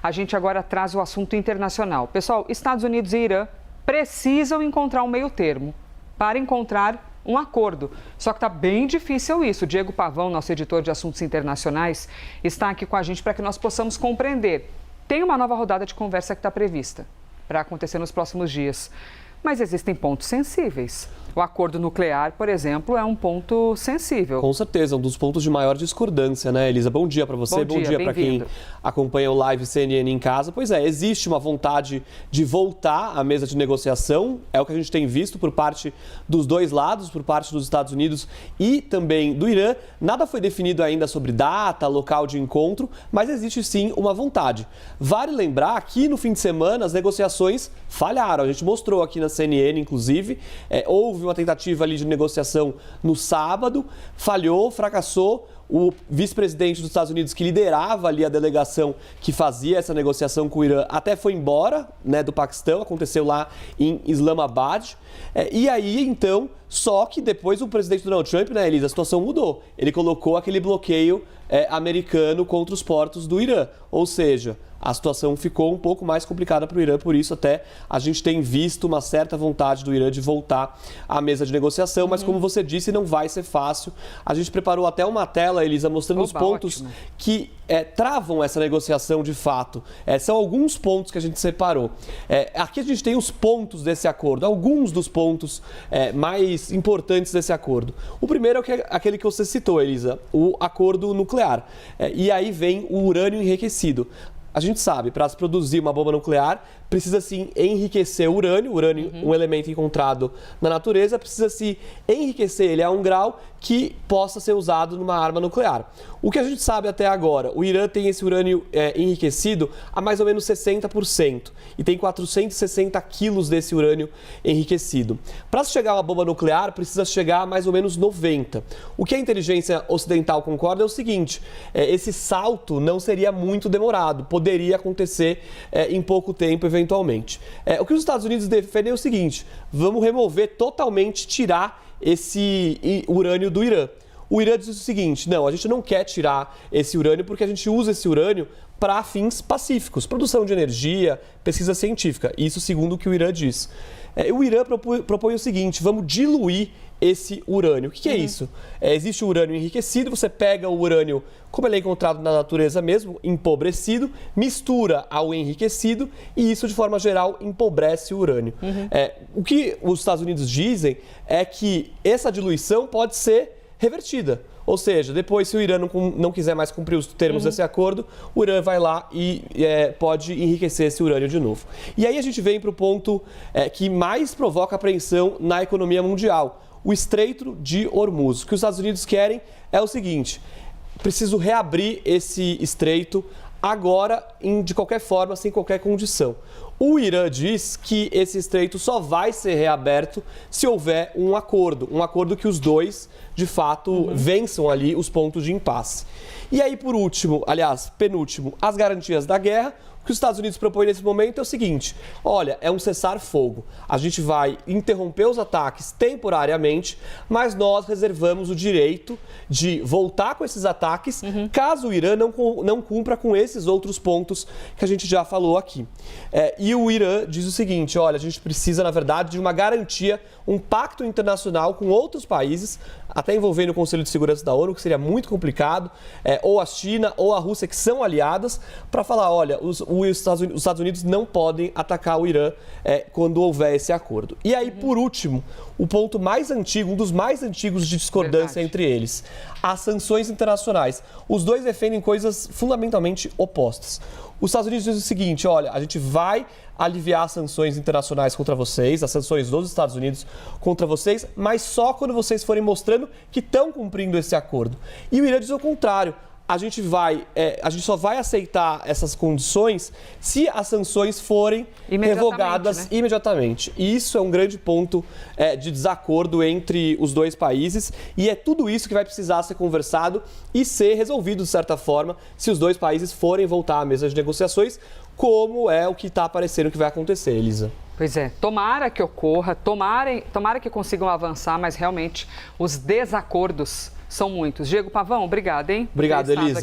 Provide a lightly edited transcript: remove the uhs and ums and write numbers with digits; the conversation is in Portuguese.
a gente agora traz o assunto internacional. Pessoal, Estados Unidos e Irã precisam encontrar um meio termo para encontrar um acordo. Só que está bem difícil isso. O Diego Pavão, nosso editor de assuntos internacionais, está aqui com a gente para que nós possamos compreender. Tem uma nova rodada de conversa que está prevista para acontecer nos próximos dias. Mas existem pontos sensíveis. O acordo nuclear, por exemplo, é um ponto sensível. Com certeza, um dos pontos de maior discordância, né, Elisa? Bom dia para você, bom dia para quem acompanha o Live CNN em casa. Pois é, existe uma vontade de voltar à mesa de negociação, é o que a gente tem visto por parte dos dois lados, por parte dos Estados Unidos e também do Irã. Nada foi definido ainda sobre data, local de encontro, mas existe sim uma vontade. Vale lembrar que no fim de semana as negociações falharam, a gente mostrou aqui na CNN, inclusive, houve uma tentativa ali de negociação no sábado, falhou, fracassou. O vice-presidente dos Estados Unidos, que liderava ali a delegação que fazia essa negociação com o Irã, até foi embora, né, do Paquistão, aconteceu lá em Islamabad. E aí, então, só que depois o presidente Donald Trump, né, Elisa, a situação mudou. Ele colocou aquele bloqueio americano contra os portos do Irã, ou seja, a situação ficou um pouco mais complicada para o Irã, por isso até a gente tem visto uma certa vontade do Irã de voltar à mesa de negociação, mas como você disse, não vai ser fácil. A gente preparou até uma tela, Elisa, mostrando os pontos que travam essa negociação de fato. São alguns pontos que a gente separou. Aqui a gente tem os pontos desse acordo, alguns dos pontos mais importantes desse acordo. O primeiro é aquele que você citou, Elisa, o acordo nuclear. E aí vem o urânio enriquecido. A gente sabe, para se produzir uma bomba nuclear, precisa se enriquecer o urânio, um elemento encontrado na natureza, precisa se enriquecer ele a um grau que possa ser usado numa arma nuclear. O que a gente sabe até agora, o Irã tem esse urânio enriquecido a mais ou menos 60% e tem 460 quilos desse urânio enriquecido. Para se chegar a uma bomba nuclear, precisa chegar a mais ou menos 90. O que a inteligência ocidental concorda é o seguinte, esse salto não seria muito demorado, poderia acontecer em pouco tempo, eventualmente. O que os Estados Unidos defendem é o seguinte, vamos remover totalmente, tirar esse urânio do Irã. O Irã diz o seguinte, não, a gente não quer tirar esse urânio porque a gente usa esse urânio para fins pacíficos, produção de energia, pesquisa científica, isso segundo o que o Irã diz. O Irã propõe o seguinte, vamos diluir esse urânio. O que é isso? Existe o urânio enriquecido, você pega o urânio, como ele é encontrado na natureza mesmo, empobrecido, mistura ao enriquecido e isso, de forma geral, empobrece o urânio. O que os Estados Unidos dizem é que essa diluição pode ser revertida. Ou seja, depois, se o Irã não quiser mais cumprir os termos desse acordo, o Irã vai lá e pode enriquecer esse urânio de novo. E aí a gente vem para o ponto que mais provoca apreensão na economia mundial, o Estreito de Hormuz. O que os Estados Unidos querem é o seguinte, preciso reabrir esse estreito agora, de qualquer forma, sem qualquer condição. O Irã diz que esse estreito só vai ser reaberto se houver um acordo que os dois, de fato, vençam ali os pontos de impasse. E aí, por último, aliás, penúltimo, as garantias da guerra. O que os Estados Unidos propõem nesse momento é o seguinte, olha, é um cessar-fogo. A gente vai interromper os ataques temporariamente, mas nós reservamos o direito de voltar com esses ataques caso o Irã não cumpra com esses outros pontos que a gente já falou aqui. E o Irã diz o seguinte, olha, a gente precisa, na verdade, de uma garantia, um pacto internacional com outros países, até envolvendo o Conselho de Segurança da ONU, que seria muito complicado, ou a China ou a Rússia, que são aliadas, para falar, olha, os Estados Unidos não podem atacar o Irã quando houver esse acordo. E aí, por último, o ponto mais antigo, um dos mais antigos de discordância entre eles, as sanções internacionais. Os dois defendem coisas fundamentalmente opostas. Os Estados Unidos dizem o seguinte, olha, a gente vai aliviar as sanções internacionais contra vocês, as sanções dos Estados Unidos contra vocês, mas só quando vocês forem mostrando que estão cumprindo esse acordo. E o Irã diz o contrário. A gente só vai aceitar essas condições se as sanções forem revogadas imediatamente. E isso é um grande ponto de desacordo entre os dois países e é tudo isso que vai precisar ser conversado e ser resolvido de certa forma se os dois países forem voltar à mesa de negociações, como é o que está aparecendo que vai acontecer, Elisa. Pois é, tomara que ocorra, tomara que consigam avançar, mas realmente os desacordos são muitos. Diego Pavão, obrigada, hein? Obrigado, Elisa.